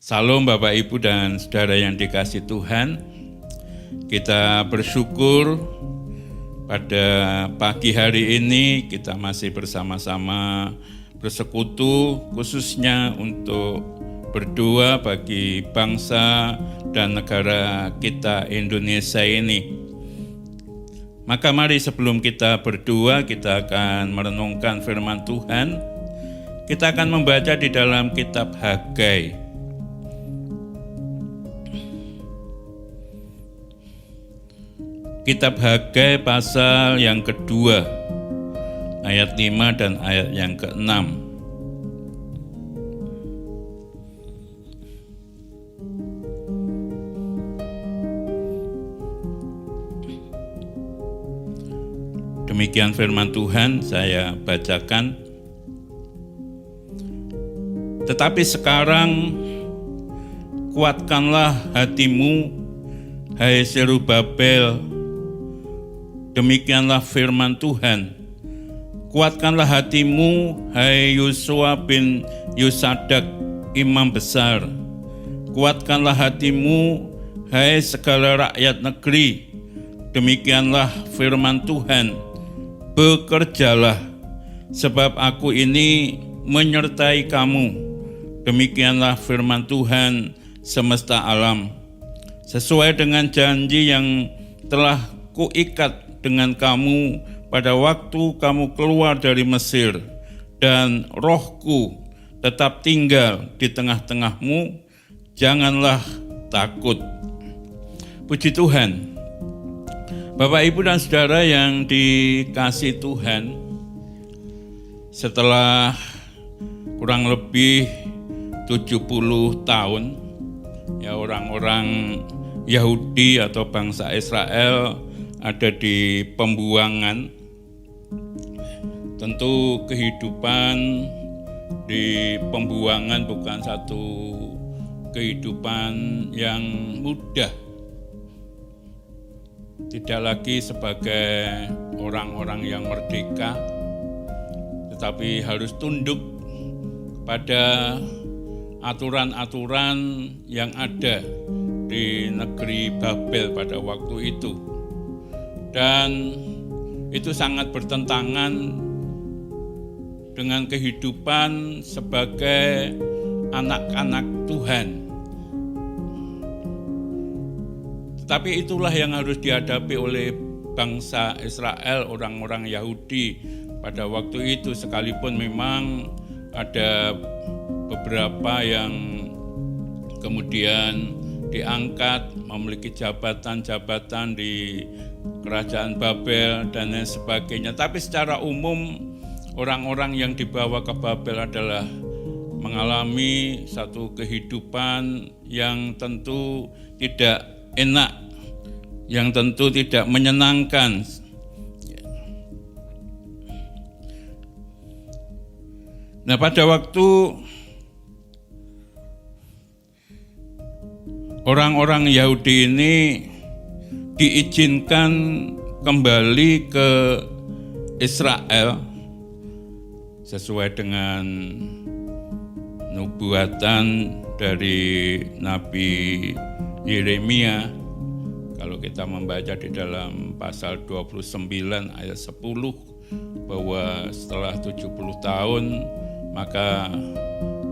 Salam Bapak Ibu dan Saudara yang dikasihi Tuhan. Kita bersyukur pada pagi hari ini kita masih bersama-sama bersekutu khususnya untuk berdoa bagi bangsa dan negara kita Indonesia ini. Maka mari sebelum kita berdoa kita akan merenungkan firman Tuhan. Kita akan membaca di dalam kitab Hagai. Kitab Hagai pasal yang kedua, ayat 5 dan ayat yang ke-6. Demikian firman Tuhan, saya bacakan. Tetapi sekarang kuatkanlah hatimu, hai Zerubabel. Demikianlah firman Tuhan. Kuatkanlah hatimu, hai Yosua bin Yosadak, imam besar. Kuatkanlah hatimu, hai segala rakyat negeri. Demikianlah firman Tuhan. Bekerjalah, sebab aku ini menyertai kamu. Demikianlah firman Tuhan semesta alam. Sesuai dengan janji yang telah kuikat dengan kamu pada waktu kamu keluar dari Mesir, dan rohku tetap tinggal di tengah-tengahmu, janganlah takut. Puji Tuhan. Bapak, Ibu, dan Saudara yang dikasihi Tuhan, setelah kurang lebih 70 tahun, ya orang-orang Yahudi atau bangsa Israel ada di pembuangan. Tentu kehidupan di pembuangan bukan satu kehidupan yang mudah. Tidak lagi sebagai orang-orang yang merdeka, tetapi harus tunduk pada aturan-aturan yang ada di negeri Babel pada waktu itu. Dan itu sangat bertentangan dengan kehidupan sebagai anak-anak Tuhan. Tetapi itulah yang harus dihadapi oleh bangsa Israel, orang-orang Yahudi pada waktu itu, sekalipun memang ada beberapa yang kemudian diangkat memiliki jabatan-jabatan di kerajaan Babel dan lain sebagainya. Tapi secara umum orang-orang yang dibawa ke Babel adalah mengalami satu kehidupan yang tentu tidak enak, yang tentu tidak menyenangkan. Nah, pada waktu orang-orang Yahudi ini diizinkan kembali ke Israel sesuai dengan nubuatan dari Nabi Yeremia. Kalau kita membaca di dalam pasal 29 ayat 10 bahwa setelah 70 tahun maka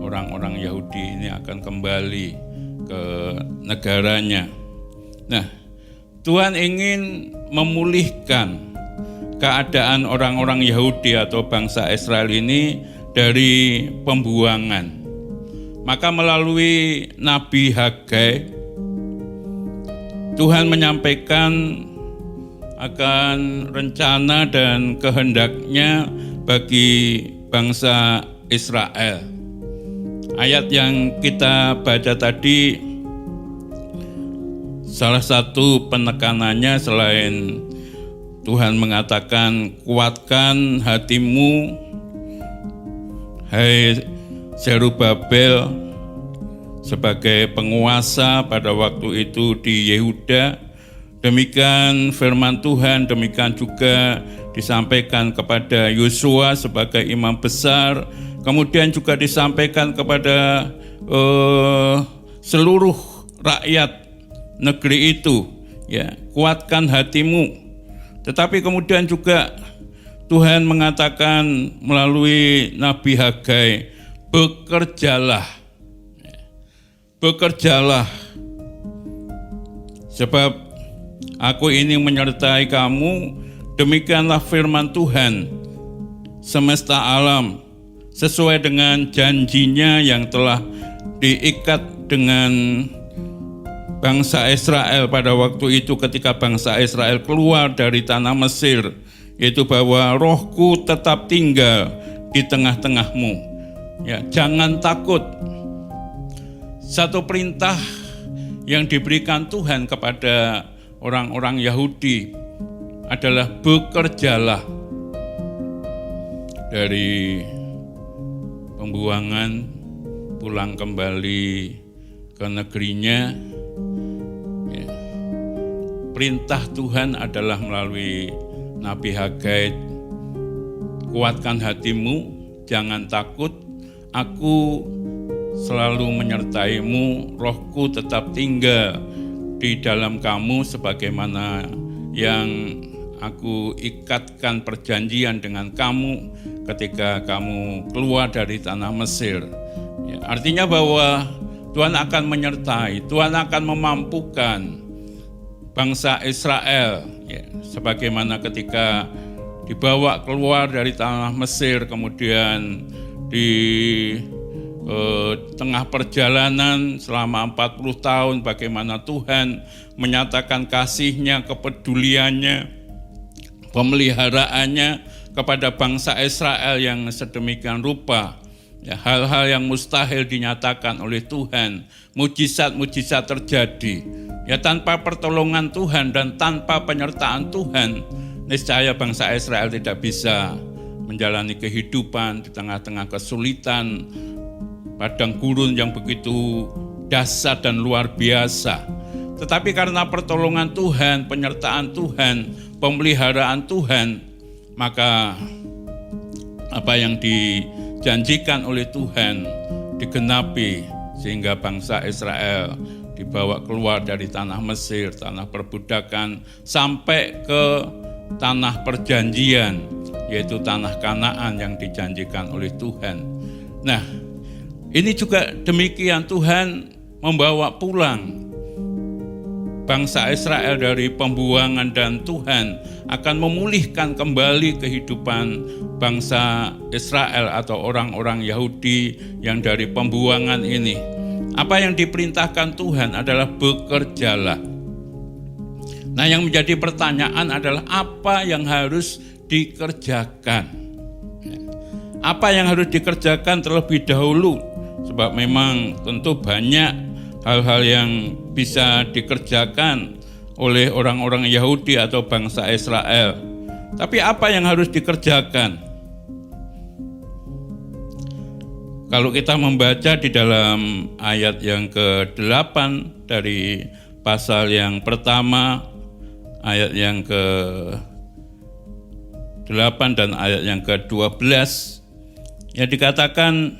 orang-orang Yahudi ini akan kembali ke negaranya. Nah, Tuhan ingin memulihkan keadaan orang-orang Yahudi atau bangsa Israel ini dari pembuangan. Maka melalui Nabi Hagai, Tuhan menyampaikan akan rencana dan kehendaknya bagi bangsa Israel. Ayat yang kita baca tadi, salah satu penekanannya selain Tuhan mengatakan kuatkan hatimu, hai Zerubabel, sebagai penguasa pada waktu itu di Yehuda. Demikian firman Tuhan, demikian juga disampaikan kepada Yosua sebagai imam besar, kemudian juga disampaikan kepada seluruh rakyat negeri itu, ya, kuatkan hatimu. Tetapi kemudian juga Tuhan mengatakan melalui Nabi Hagai, bekerjalah, bekerjalah, sebab aku ini menyertai kamu. Demikianlah firman Tuhan semesta alam, sesuai dengan janjinya yang telah diikat dengan bangsa Israel pada waktu itu ketika bangsa Israel keluar dari tanah Mesir, yaitu bahwa rohku tetap tinggal di tengah-tengahmu. Ya, jangan takut. Satu perintah yang diberikan Tuhan kepada orang-orang Yahudi adalah bekerjalah. Dari pembuangan pulang kembali ke negerinya, ya, perintah Tuhan adalah melalui Nabi Hagai, kuatkan hatimu, jangan takut, aku selalu menyertaimu, rohku tetap tinggal di dalam kamu sebagaimana yang aku ikatkan perjanjian dengan kamu ketika kamu keluar dari tanah Mesir. Ya, artinya bahwa Tuhan akan menyertai, Tuhan akan memampukan bangsa Israel, ya, sebagaimana ketika dibawa keluar dari tanah Mesir, kemudian di tengah perjalanan selama 40 tahun bagaimana Tuhan menyatakan kasih-Nya, kepeduliannya, pemeliharaannya kepada bangsa Israel yang sedemikian rupa. Ya, hal-hal yang mustahil dinyatakan oleh Tuhan, mujizat-mujizat terjadi. Ya, tanpa pertolongan Tuhan dan tanpa penyertaan Tuhan, niscaya bangsa Israel tidak bisa menjalani kehidupan di tengah-tengah kesulitan, padang gurun yang begitu dahsyat dan luar biasa. Tetapi karena pertolongan Tuhan, penyertaan Tuhan, pemeliharaan Tuhan, maka apa yang dijanjikan oleh Tuhan digenapi sehingga bangsa Israel dibawa keluar dari tanah Mesir, tanah perbudakan, sampai ke tanah perjanjian, yaitu tanah Kanaan yang dijanjikan oleh Tuhan. Nah, ini juga demikian, Tuhan membawa pulang bangsa Israel dari pembuangan dan Tuhan akan memulihkan kembali kehidupan bangsa Israel atau orang-orang Yahudi yang dari pembuangan ini. Apa yang diperintahkan Tuhan adalah bekerjalah. Nah, yang menjadi pertanyaan adalah apa yang harus dikerjakan? Apa yang harus dikerjakan terlebih dahulu? Sebab memang tentu banyak hal-hal yang bisa dikerjakan oleh orang-orang Yahudi atau bangsa Israel. Tapi apa yang harus dikerjakan? Kalau kita membaca di dalam ayat yang ke-8 dari pasal yang pertama, ayat yang ke-8 dan ayat yang ke-12, ya dikatakan,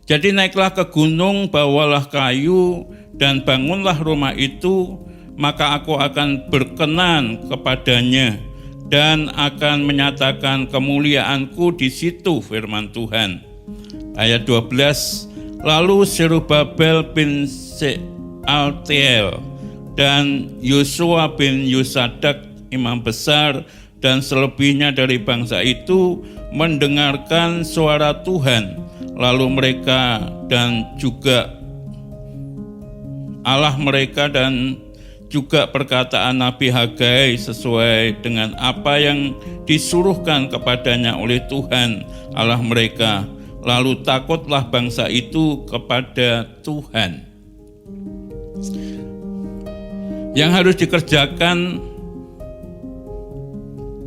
jadi naiklah ke gunung, bawalah kayu, dan bangunlah rumah itu, maka aku akan berkenan kepadanya, dan akan menyatakan kemuliaanku di situ, firman Tuhan. Ayat 12, lalu Zerubabel bin Shealtiel dan Yosua bin Yosadak, imam besar, dan selebihnya dari bangsa itu mendengarkan suara Tuhan. Lalu mereka dan juga Allah mereka dan juga perkataan Nabi Hagai sesuai dengan apa yang disuruhkan kepadanya oleh Tuhan Allah mereka. Lalu takutlah bangsa itu kepada Tuhan. Yang harus dikerjakan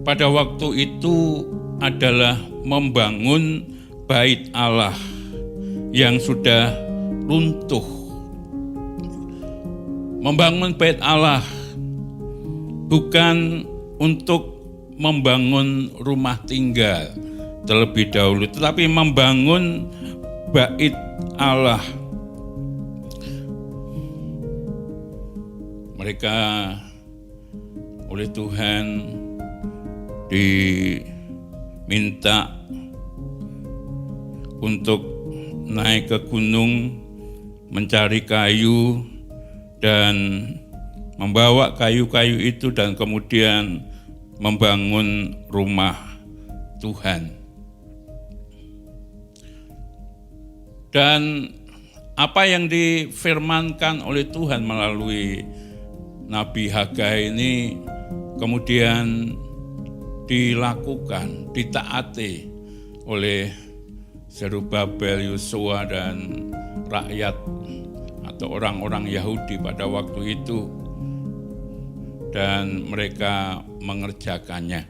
pada waktu itu adalah membangun bait Allah yang sudah runtuh. Membangun bait Allah bukan untuk membangun rumah tinggal terlebih dahulu, tetapi membangun bait Allah. mereka oleh Tuhan diminta untuk naik ke gunung mencari kayu dan membawa kayu-kayu itu dan kemudian membangun rumah Tuhan. Dan apa yang difirmankan oleh Tuhan melalui Nabi Hagai ini kemudian dilakukan, ditaati oleh Zerubabel, Yosua dan rakyat atau orang-orang Yahudi pada waktu itu, dan mereka mengerjakannya.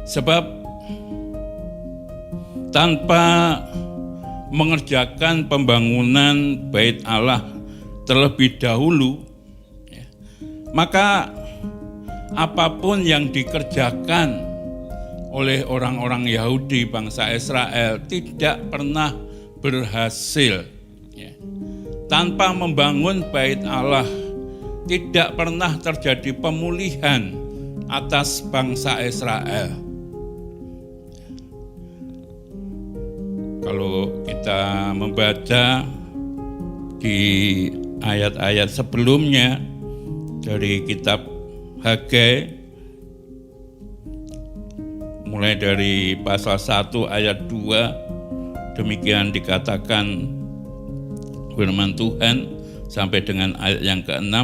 Sebab tanpa mengerjakan pembangunan Bait Allah terlebih dahulu, maka apapun yang dikerjakan oleh orang-orang Yahudi bangsa Israel tidak pernah berhasil. Tanpa membangun Bait Allah tidak pernah terjadi pemulihan atas bangsa Israel. Kalau kita membaca di ayat-ayat sebelumnya dari kitab Hagai, mulai dari pasal 1 ayat 2, demikian dikatakan firman Tuhan sampai dengan ayat yang ke-6.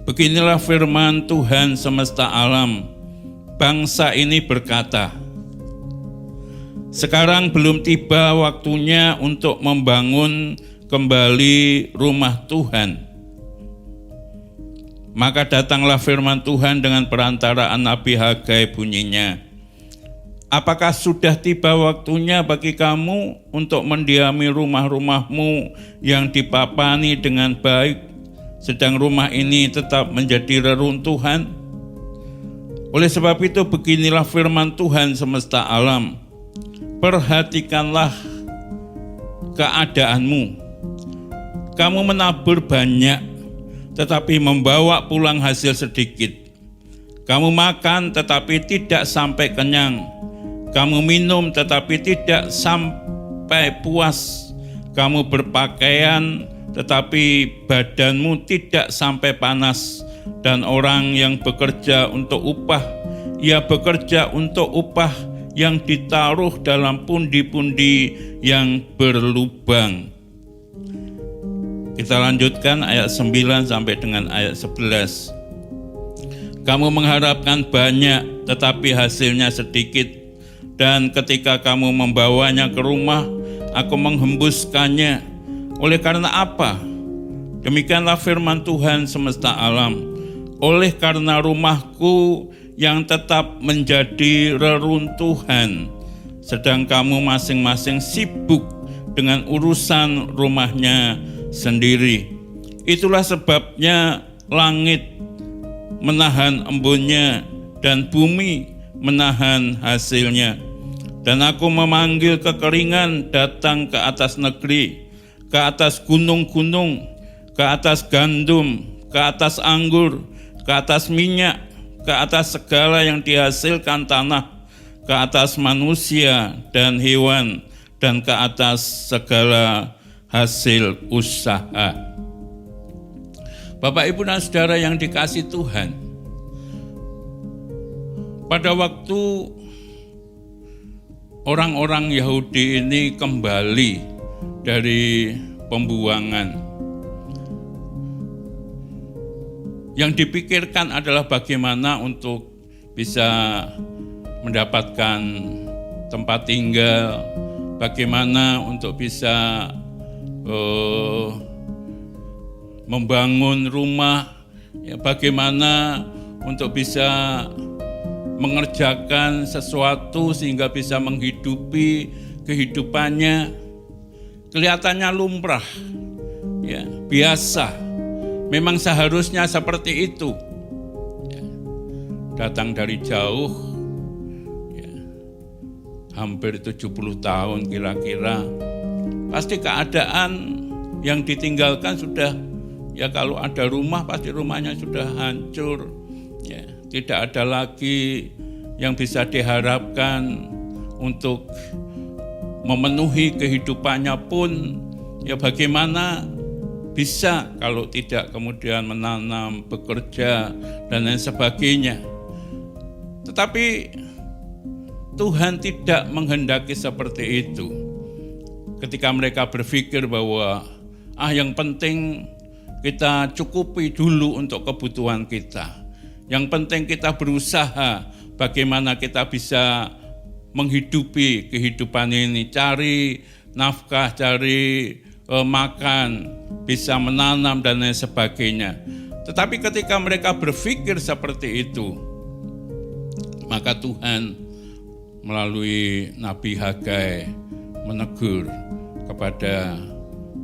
Beginilah firman Tuhan semesta alam, bangsa ini berkata, sekarang belum tiba waktunya untuk membangun kembali rumah Tuhan. Maka datanglah firman Tuhan dengan perantaraan Nabi Hagai, bunyinya, apakah sudah tiba waktunya bagi kamu untuk mendiami rumah-rumahmu yang dipapani dengan baik, sedang rumah ini tetap menjadi reruntuhan? Oleh sebab itu beginilah firman Tuhan semesta alam, perhatikanlah keadaanmu. Kamu menabur banyak, tetapi membawa pulang hasil sedikit. Kamu makan, tetapi tidak sampai kenyang. Kamu minum, tetapi tidak sampai puas. Kamu berpakaian, tetapi badanmu tidak sampai panas. Dan orang yang bekerja untuk upah, ia bekerja untuk upah yang ditaruh dalam pundi-pundi yang berlubang. Kita lanjutkan ayat 9 sampai dengan ayat 11. Kamu mengharapkan banyak, tetapi hasilnya sedikit. Dan ketika kamu membawanya ke rumah, aku menghembuskannya. Oleh karena apa? Demikianlah firman Tuhan semesta alam. Oleh karena rumahku yang tetap menjadi reruntuhan, sedang kamu masing-masing sibuk dengan urusan rumahnya sendiri. Itulah sebabnya langit menahan embunnya dan bumi menahan hasilnya. Dan aku memanggil kekeringan datang ke atas negeri, ke atas gunung-gunung, ke atas gandum, ke atas anggur, ke atas minyak, ke atas segala yang dihasilkan tanah, ke atas manusia dan hewan, dan ke atas segala hasil usaha. Bapak, Ibu, dan Saudara yang dikasihi Tuhan, pada waktu orang-orang Yahudi ini kembali dari pembuangan, yang dipikirkan adalah bagaimana untuk bisa mendapatkan tempat tinggal, bagaimana untuk bisa membangun rumah, ya, bagaimana untuk bisa mengerjakan sesuatu sehingga bisa menghidupi kehidupannya. Kelihatannya lumrah, ya, biasa. Memang seharusnya seperti itu. Ya, datang dari jauh, ya, hampir 70 tahun kira-kira. Pasti keadaan yang ditinggalkan sudah Ya kalau ada rumah pasti rumahnya sudah hancur. Ya, tidak ada lagi yang bisa diharapkan untuk memenuhi kehidupannya pun. Ya bagaimana bisa kalau tidak kemudian menanam, bekerja, dan lain sebagainya. Tetapi Tuhan tidak menghendaki seperti itu. Ketika mereka berpikir bahwa yang penting kita cukupi dulu untuk kebutuhan kita. Yang penting kita berusaha bagaimana kita bisa menghidupi kehidupan ini, cari nafkah, cari makan, bisa menanam dan lain sebagainya. Tetapi ketika mereka berpikir seperti itu, maka Tuhan melalui Nabi Hagai menegur kepada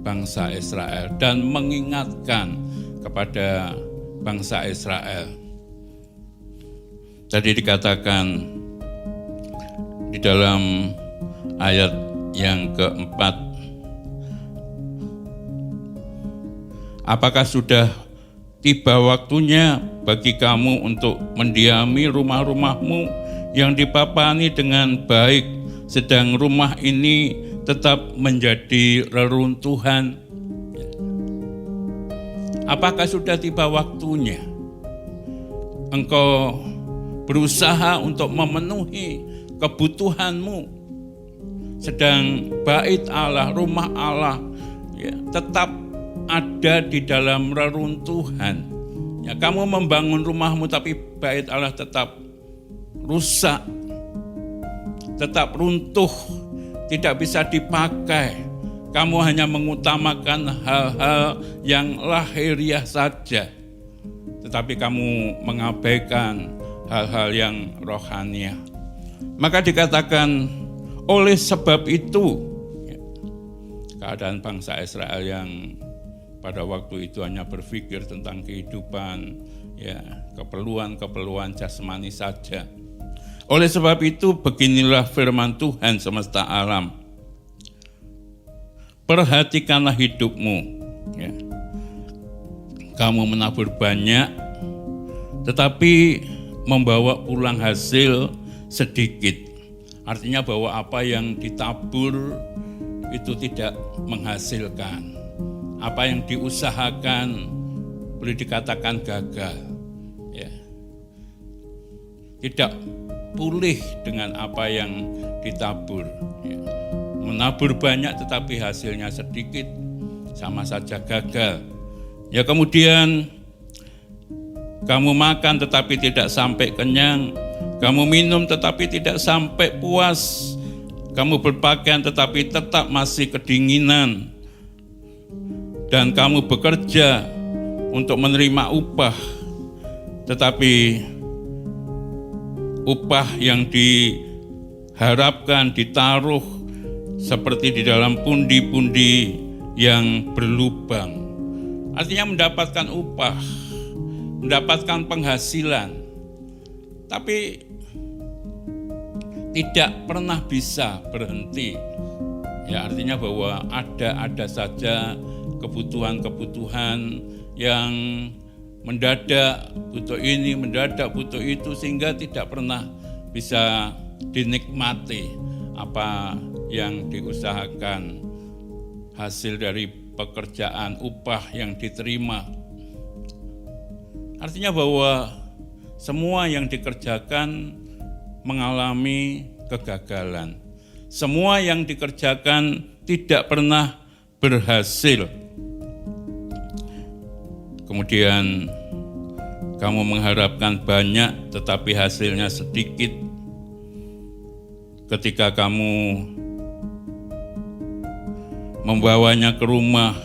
bangsa Israel dan mengingatkan kepada bangsa Israel. Tadi dikatakan di dalam ayat yang keempat, apakah sudah tiba waktunya bagi kamu untuk mendiami rumah-rumahmu yang dipapani dengan baik, sedang rumah ini tetap menjadi reruntuhan? Apakah sudah tiba waktunya engkau berusaha untuk memenuhi kebutuhanmu, sedang bait Allah, rumah Allah tetap ada di dalam reruntuhan? Ya, kamu membangun rumahmu tapi bait Allah tetap rusak, tetap runtuh, tidak bisa dipakai. Kamu hanya mengutamakan hal-hal yang lahiriah saja, tetapi kamu mengabaikan hal-hal yang rohaniah. Maka dikatakan oleh sebab itu, keadaan bangsa Israel yang pada waktu itu hanya berpikir tentang kehidupan, keperluan-keperluan jasmani saja. Oleh sebab itu, beginilah firman Tuhan semesta alam. Perhatikanlah hidupmu. Kamu menabur banyak, tetapi membawa pulang hasil sedikit. Artinya bahwa apa yang ditabur itu tidak menghasilkan. Apa yang diusahakan boleh dikatakan gagal. Tidak pulih dengan apa yang ditabur. Menabur banyak tetapi hasilnya sedikit, sama saja gagal. Kemudian kamu makan tetapi tidak sampai kenyang, kamu minum tetapi tidak sampai puas, kamu berpakaian tetapi tetap masih kedinginan, dan kamu bekerja untuk menerima upah, tetapi upah yang diharapkan ditaruh seperti di dalam pundi-pundi yang berlubang. Artinya mendapatkan upah, mendapatkan penghasilan, tapi tidak pernah bisa berhenti. Artinya bahwa ada saja kebutuhan-kebutuhan yang mendadak butuh ini, mendadak butuh itu, sehingga tidak pernah bisa dinikmati apa yang diusahakan, hasil dari pekerjaan, upah yang diterima. Artinya bahwa semua yang dikerjakan mengalami kegagalan. Semua yang dikerjakan tidak pernah berhasil. Kemudian kamu mengharapkan banyak tetapi hasilnya sedikit. Ketika kamu membawanya ke rumah,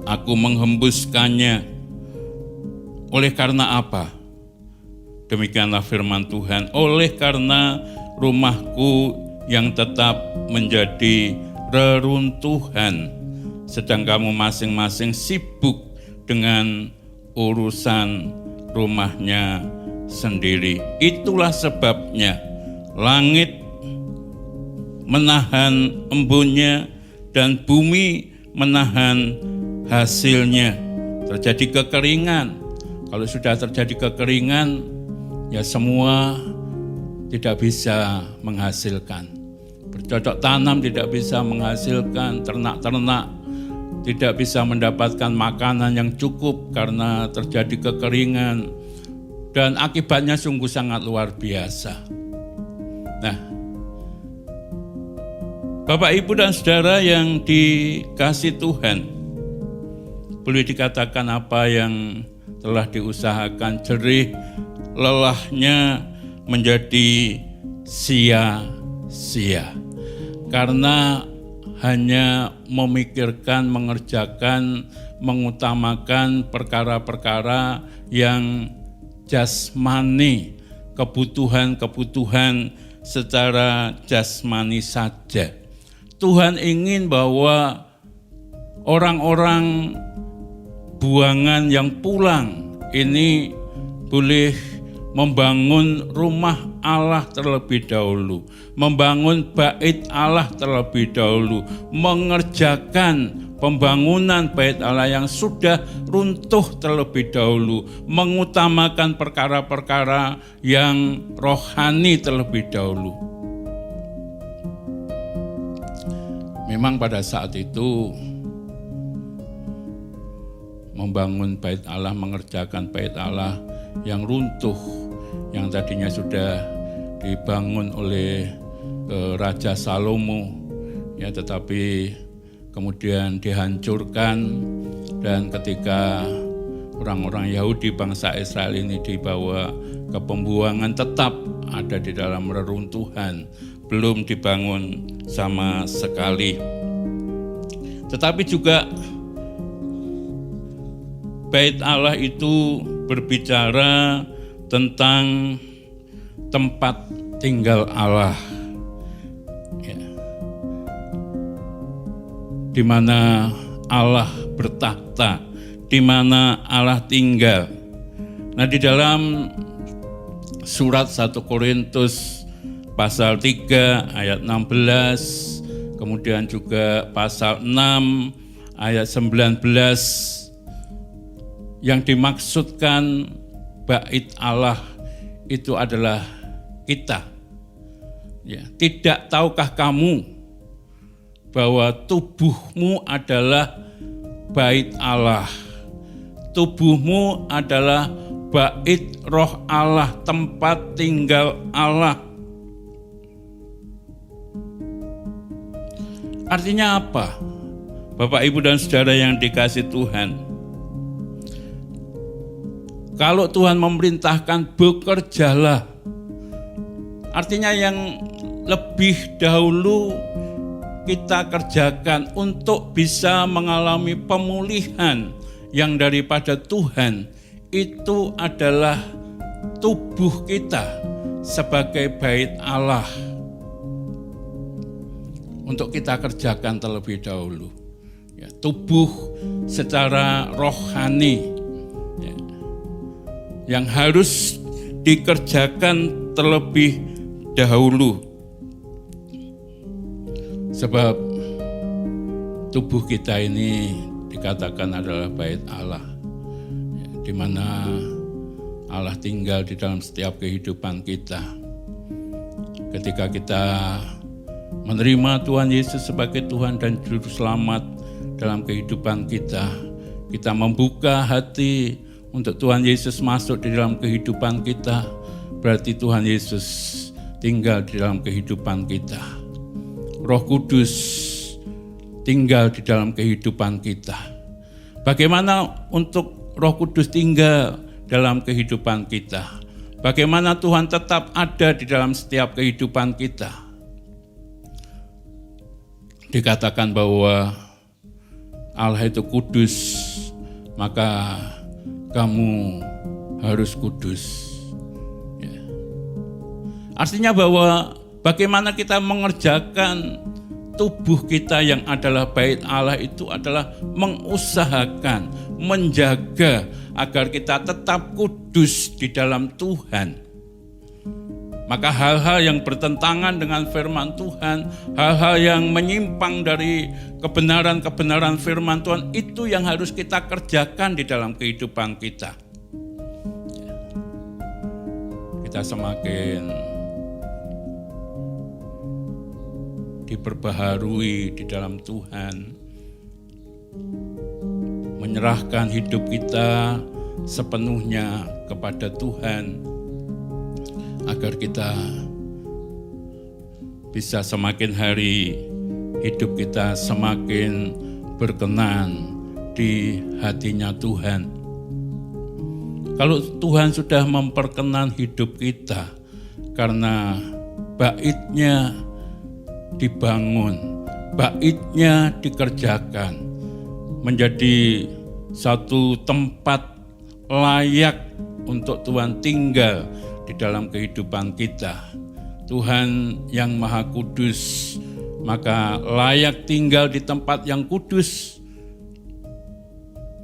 aku menghembuskannya. Oleh karena apa? Demikianlah firman Tuhan, oleh karena rumahku yang tetap menjadi reruntuhan, sedang kamu masing-masing sibuk dengan urusan rumahnya sendiri. Itulah sebabnya langit menahan embunnya dan bumi menahan hasilnya. Terjadi kekeringan. Kalau sudah terjadi kekeringan, ya semua tidak bisa menghasilkan. Bercocok tanam tidak bisa menghasilkan, ternak-ternak tidak bisa mendapatkan makanan yang cukup karena terjadi kekeringan. Dan akibatnya sungguh sangat luar biasa. Nah, Bapak, Ibu, dan Saudara yang dikasihi Tuhan, boleh dikatakan apa yang telah diusahakan jerih lelahnya menjadi sia-sia. Karena hanya memikirkan, mengerjakan, mengutamakan perkara-perkara yang jasmani, kebutuhan-kebutuhan secara jasmani saja. Tuhan ingin bahwa orang-orang buangan yang pulang ini boleh membangun rumah Allah terlebih dahulu, membangun bait Allah terlebih dahulu, mengerjakan pembangunan bait Allah yang sudah runtuh terlebih dahulu, mengutamakan perkara-perkara yang rohani terlebih dahulu. Memang pada saat itu membangun bait Allah, mengerjakan bait Allah yang runtuh, yang tadinya sudah dibangun oleh Raja Salomo, ya, tetapi kemudian dihancurkan. Dan ketika orang-orang Yahudi bangsa Israel ini dibawa ke pembuangan, tetap ada di dalam reruntuhan, belum dibangun sama sekali. Tetapi juga bait Allah itu berbicara tentang tempat tinggal Allah, ya, di mana Allah bertahta, di mana Allah tinggal. Nah, di dalam surat 1 Korintus pasal 3 ayat 16, kemudian juga pasal 6 ayat 19, yang dimaksudkan bait Allah itu adalah kita. Ya, tidak tahukah kamu bahwa tubuhmu adalah bait Allah? Tubuhmu adalah bait roh Allah, tempat tinggal Allah. Artinya apa? Bapak, Ibu, dan Saudara yang dikasihi Tuhan, kalau Tuhan memerintahkan bekerjalah, artinya yang lebih dahulu kita kerjakan untuk bisa mengalami pemulihan yang daripada Tuhan, itu adalah tubuh kita sebagai bait Allah. Untuk kita kerjakan terlebih dahulu, ya, tubuh secara rohani, ya, yang harus dikerjakan terlebih dahulu. Sebab tubuh kita ini dikatakan adalah bait Allah, ya, di mana Allah tinggal di dalam setiap kehidupan kita. Ketika kita menerima Tuhan Yesus sebagai Tuhan dan Juru Selamat dalam kehidupan kita, kita membuka hati untuk Tuhan Yesus masuk di dalam kehidupan kita, berarti Tuhan Yesus tinggal di dalam kehidupan kita. Roh Kudus tinggal di dalam kehidupan kita. Bagaimana untuk Roh Kudus tinggal dalam kehidupan kita? Bagaimana Tuhan tetap ada di dalam setiap kehidupan kita? Dikatakan bahwa Allah itu kudus, maka kamu harus kudus. Ya. Artinya bahwa bagaimana kita mengerjakan tubuh kita yang adalah bait Allah itu adalah mengusahakan, menjaga agar kita tetap kudus di dalam Tuhan. Maka hal-hal yang bertentangan dengan firman Tuhan, hal-hal yang menyimpang dari kebenaran-kebenaran firman Tuhan, itu yang harus kita kerjakan di dalam kehidupan kita. Kita semakin diperbaharui di dalam Tuhan, menyerahkan hidup kita sepenuhnya kepada Tuhan, agar kita bisa semakin hari hidup kita semakin berkenan di hatinya Tuhan. Kalau Tuhan sudah memperkenan hidup kita karena baitnya dibangun, baitnya dikerjakan, menjadi satu tempat layak untuk Tuhan tinggal di dalam kehidupan kita. Tuhan yang Maha Kudus, maka layak tinggal di tempat yang kudus.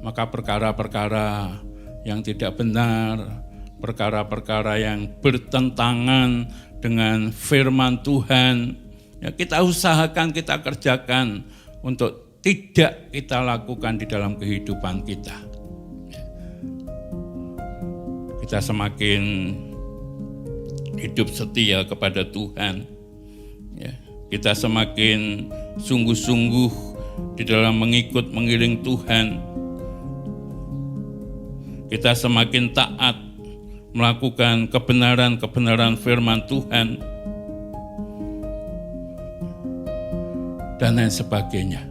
Maka perkara-perkara yang tidak benar, perkara-perkara yang bertentangan dengan firman Tuhan, ya kita usahakan, kita kerjakan untuk tidak kita lakukan di dalam kehidupan kita. Kita semakin hidup setia kepada Tuhan, ya, kita semakin sungguh-sungguh di dalam mengiring Tuhan, kita semakin taat melakukan kebenaran-kebenaran firman Tuhan, dan lain sebagainya.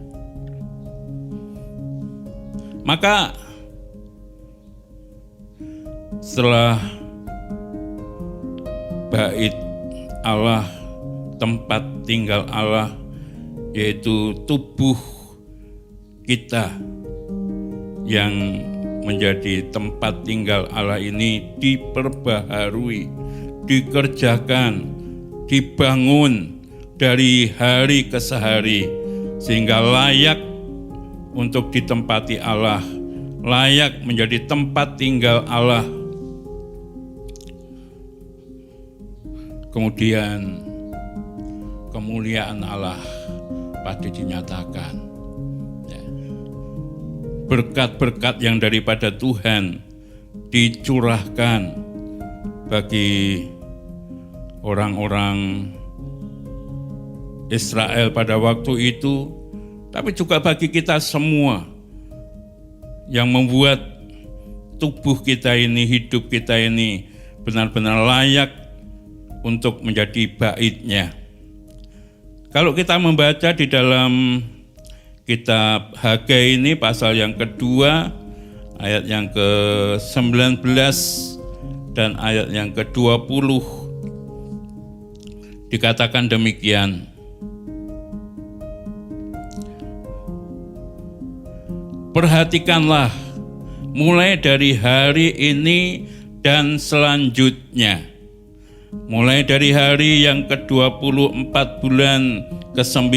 Maka setelah bait Allah, tempat tinggal Allah, yaitu tubuh kita yang menjadi tempat tinggal Allah ini diperbaharui, dikerjakan, dibangun dari hari ke hari, sehingga layak untuk ditempati Allah, layak menjadi tempat tinggal Allah. Kemudian kemuliaan Allah pasti dinyatakan. Berkat-berkat yang daripada Tuhan dicurahkan bagi orang-orang Israel pada waktu itu, tapi juga bagi kita semua yang membuat tubuh kita ini, hidup kita ini benar-benar layak untuk menjadi baitnya. Kalau kita membaca di dalam kitab Hagai ini pasal yang kedua, ayat yang ke-19 dan ayat yang ke-20, dikatakan demikian. Perhatikanlah mulai dari hari ini dan selanjutnya, mulai dari hari yang ke-24 bulan ke-9,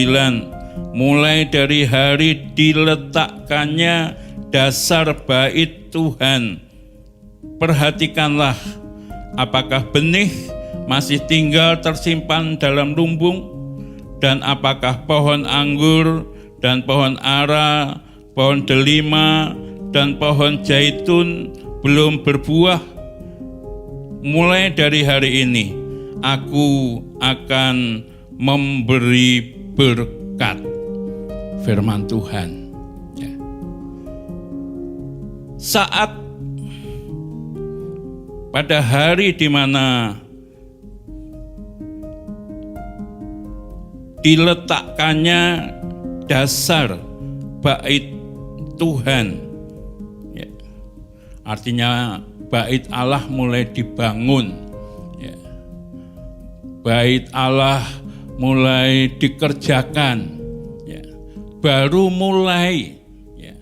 mulai dari hari diletakkannya dasar bait Tuhan. Perhatikanlah apakah benih masih tinggal tersimpan dalam lumbung, dan apakah pohon anggur dan pohon ara, pohon delima dan pohon zaitun belum berbuah. Mulai dari hari ini aku akan memberi berkat. Firman Tuhan. Ya. Saat pada hari di mana diletakkannya dasar bait Tuhan, ya, artinya bait Allah mulai dibangun, ya. Bait Allah mulai dikerjakan, ya. Baru mulai, ya.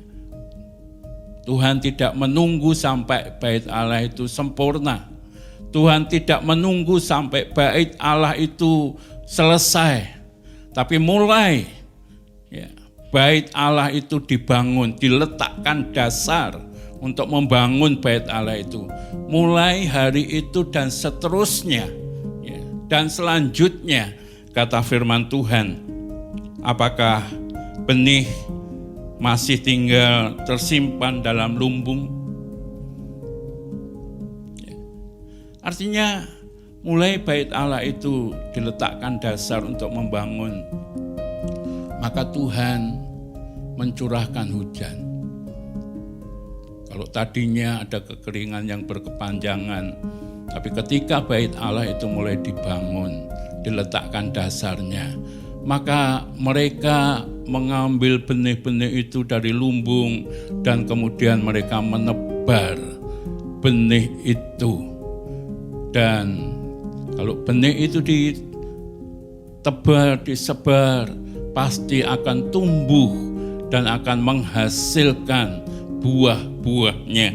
Tuhan tidak menunggu sampai bait Allah itu sempurna. Tuhan tidak menunggu sampai bait Allah itu selesai, tapi mulai, ya, bait Allah itu dibangun, diletakkan dasar untuk membangun bait Allah itu. Mulai hari itu dan seterusnya, ya, Dan selanjutnya kata firman Tuhan, apakah benih masih tinggal tersimpan dalam lumbung? Artinya mulai bait Allah itu diletakkan dasar untuk membangun, maka Tuhan mencurahkan hujan. Kalau tadinya ada kekeringan yang berkepanjangan, tapi ketika bait Allah itu mulai dibangun, diletakkan dasarnya, maka mereka mengambil benih-benih itu dari lumbung dan kemudian mereka menebar benih itu. Dan kalau benih itu ditebar, disebar, pasti akan tumbuh dan akan menghasilkan buah-buahnya.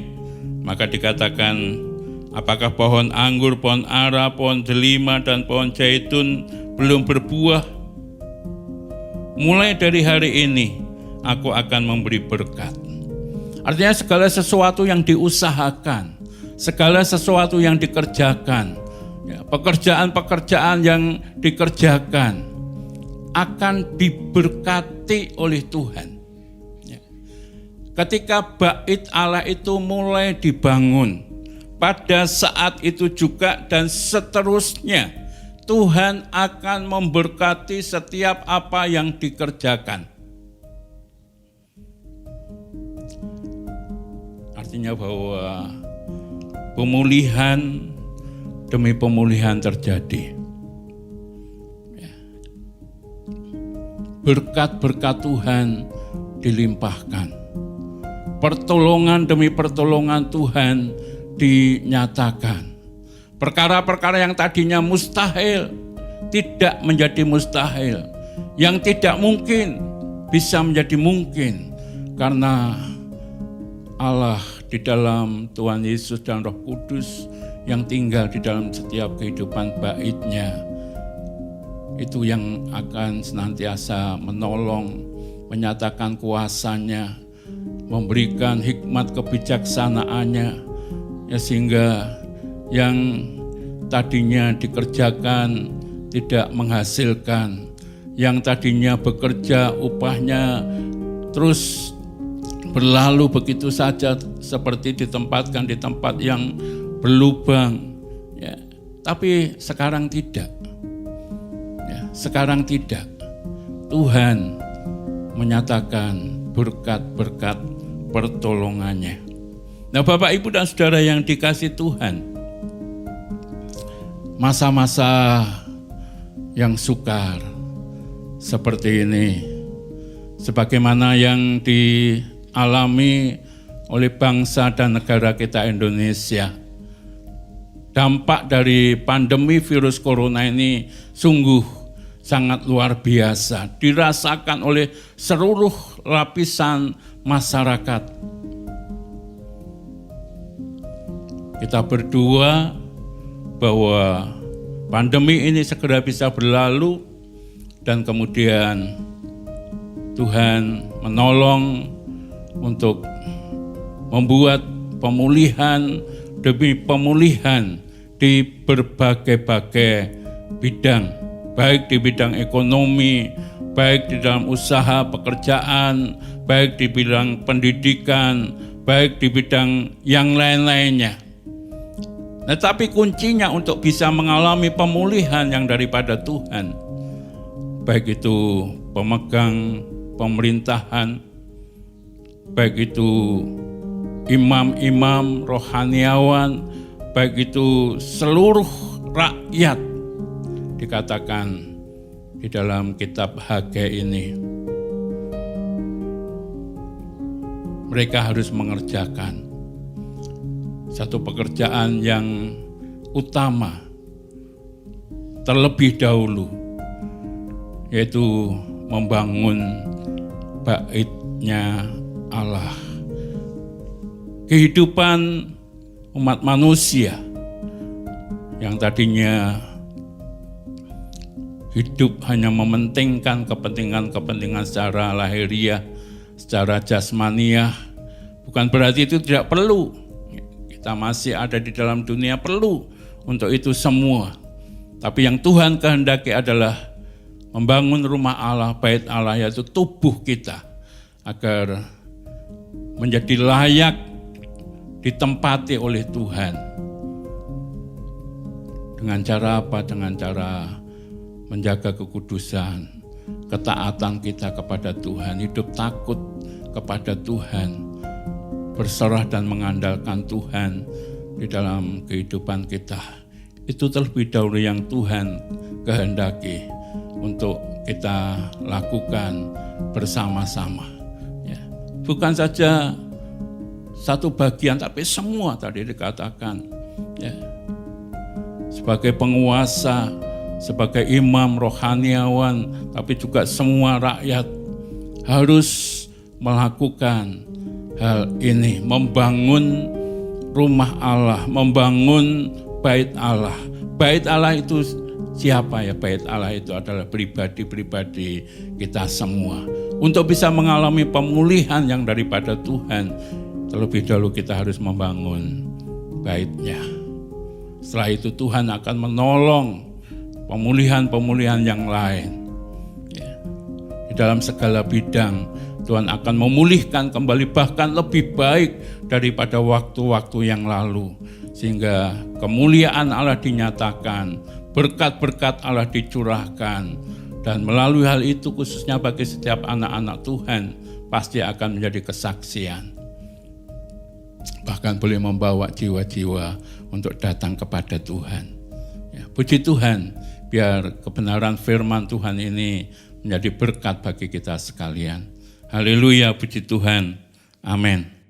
Maka dikatakan, apakah pohon anggur, pohon ara, pohon delima, dan pohon zaitun belum berbuah? Mulai dari hari ini, aku akan memberi berkat. Artinya segala sesuatu yang diusahakan, segala sesuatu yang dikerjakan, pekerjaan-pekerjaan yang dikerjakan akan diberkati oleh Tuhan. Ketika bait Allah itu mulai dibangun, pada saat itu juga dan seterusnya, Tuhan akan memberkati setiap apa yang dikerjakan. Artinya bahwa pemulihan demi pemulihan terjadi. Berkat-berkat Tuhan dilimpahkan. Pertolongan demi pertolongan Tuhan dinyatakan. Perkara-perkara yang tadinya mustahil tidak menjadi mustahil. Yang tidak mungkin bisa menjadi mungkin karena Allah di dalam Tuhan Yesus dan Roh Kudus yang tinggal di dalam setiap kehidupan bait-Nya. Itu yang akan senantiasa menolong, menyatakan kuasa-Nya, memberikan hikmat kebijaksanaannya, ya, sehingga yang tadinya dikerjakan tidak menghasilkan, yang tadinya bekerja upahnya terus berlalu begitu saja seperti ditempatkan di tempat yang berlubang, ya. Tapi sekarang tidak, ya, sekarang tidak. Tuhan menyatakan berkat-berkat pertolongannya. Nah, Bapak, Ibu, dan Saudara yang dikasihi Tuhan, masa-masa yang sukar seperti ini, sebagaimana yang dialami oleh bangsa dan negara kita Indonesia, dampak dari pandemi virus corona ini sungguh sangat luar biasa, dirasakan oleh seluruh lapisan masyarakat. Kita berdoa bahwa pandemi ini segera bisa berlalu dan kemudian Tuhan menolong untuk membuat pemulihan demi pemulihan di berbagai-bagai bidang, baik di bidang ekonomi, baik di dalam usaha pekerjaan, baik di bidang pendidikan, baik di bidang yang lain-lainnya. Nah, tapi kuncinya untuk bisa mengalami pemulihan yang daripada Tuhan, baik itu pemegang pemerintahan, baik itu imam-imam rohaniawan, baik itu seluruh rakyat, dikatakan di dalam kitab Hagai ini, mereka harus mengerjakan satu pekerjaan yang utama terlebih dahulu, yaitu membangun bait-Nya Allah. Kehidupan umat manusia yang tadinya hidup hanya mementingkan kepentingan-kepentingan secara lahiriah, secara jasmaniah, bukan berarti itu tidak perlu. Kita masih ada di dalam dunia, perlu untuk itu semua. Tapi yang Tuhan kehendaki adalah membangun rumah Allah, bait Allah, yaitu tubuh kita, agar menjadi layak ditempati oleh Tuhan. Dengan cara apa? Dengan cara menjaga kekudusan, ketaatan kita kepada Tuhan, hidup takut kepada Tuhan, berserah dan mengandalkan Tuhan di dalam kehidupan kita. Itu terlebih dahulu yang Tuhan kehendaki untuk kita lakukan bersama-sama. Ya. Bukan saja satu bagian, tapi semua tadi dikatakan. Ya. Sebagai penguasa, sebagai imam rohaniawan, tapi juga semua rakyat harus melakukan hal ini, membangun rumah Allah, membangun bait Allah. Bait Allah itu siapa ya? Bait Allah itu adalah pribadi-pribadi kita semua. Untuk bisa mengalami pemulihan yang daripada Tuhan, terlebih dahulu kita harus membangun bait-Nya. Setelah itu Tuhan akan menolong pemulihan-pemulihan yang lain. Ya. Di dalam segala bidang Tuhan akan memulihkan kembali, bahkan lebih baik daripada waktu-waktu yang lalu. Sehingga kemuliaan Allah dinyatakan, berkat-berkat Allah dicurahkan. Dan melalui hal itu khususnya bagi setiap anak-anak Tuhan, pasti akan menjadi kesaksian. Bahkan boleh membawa jiwa-jiwa untuk datang kepada Tuhan. Ya, puji Tuhan, biar kebenaran firman Tuhan ini menjadi berkat bagi kita sekalian. Haleluya, puji Tuhan. Amin.